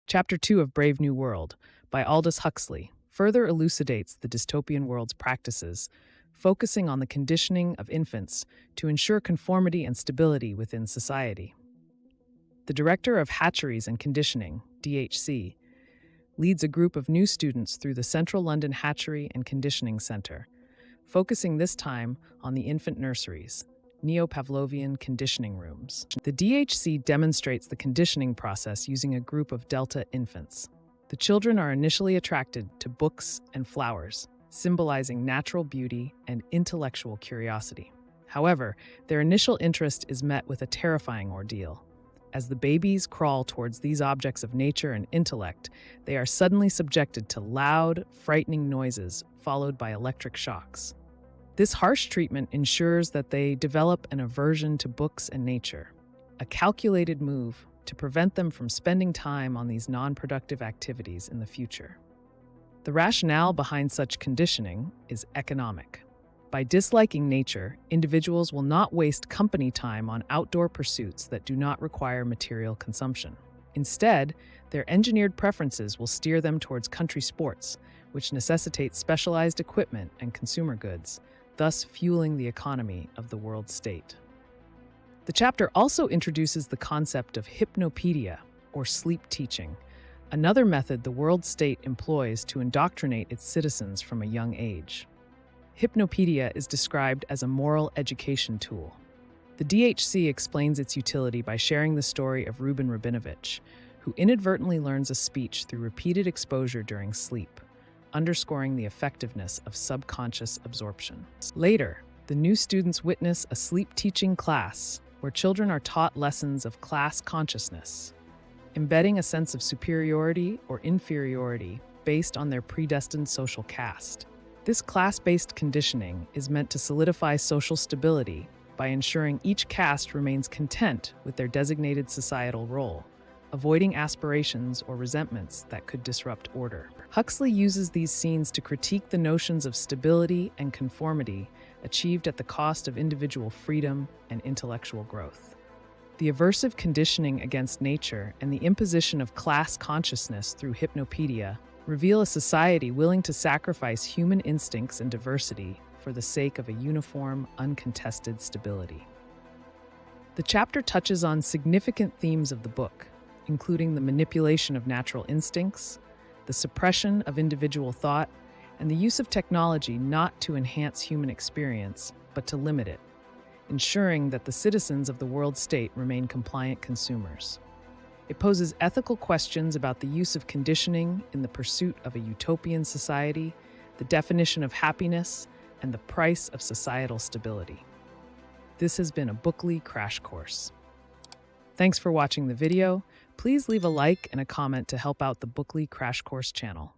Chapter 2 of Brave New World by Aldous Huxley further elucidates the dystopian world's practices, focusing on the conditioning of infants to ensure conformity and stability within society. The director of Hatcheries and Conditioning, DHC, leads a group of new students through the Central London Hatchery and Conditioning Centre, focusing this time on the infant nurseries, neo-Pavlovian conditioning rooms. The DHC demonstrates the conditioning process using a group of Delta infants. The children are initially attracted to books and flowers, symbolizing natural beauty and intellectual curiosity. However, their initial interest is met with a terrifying ordeal. As the babies crawl towards these objects of nature and intellect, they are suddenly subjected to loud, frightening noises followed by electric shocks. This harsh treatment ensures that they develop an aversion to books and nature, a calculated move to prevent them from spending time on these non-productive activities in the future. The rationale behind such conditioning is economic. By disliking nature, individuals will not waste company time on outdoor pursuits that do not require material consumption. Instead, their engineered preferences will steer them towards country sports, which necessitate specialized equipment and consumer goods, thus fueling the economy of the world state. The chapter also introduces the concept of hypnopedia, or sleep teaching, another method the world state employs to indoctrinate its citizens from a young age. Hypnopedia is described as a moral education tool. The DHC explains its utility by sharing the story of Reuben Rabinovich, who inadvertently learns a speech through repeated exposure during sleep, underscoring the effectiveness of subconscious absorption. Later, the new students witness a sleep-teaching class where children are taught lessons of class consciousness, embedding a sense of superiority or inferiority based on their predestined social caste. This class-based conditioning is meant to solidify social stability by ensuring each caste remains content with their designated societal role, avoiding aspirations or resentments that could disrupt order. Huxley uses these scenes to critique the notions of stability and conformity achieved at the cost of individual freedom and intellectual growth. The aversive conditioning against nature and the imposition of class consciousness through hypnopedia reveal a society willing to sacrifice human instincts and diversity for the sake of a uniform, uncontested stability. The chapter touches on significant themes of the book, including the manipulation of natural instincts, the suppression of individual thought, and the use of technology not to enhance human experience, but to limit it, ensuring that the citizens of the world state remain compliant consumers. It poses ethical questions about the use of conditioning in the pursuit of a utopian society, the definition of happiness, and the price of societal stability. This has been a Bookly Crash Course. Thanks for watching the video. Please leave a like and a comment to help out the Bookly Crash Course channel.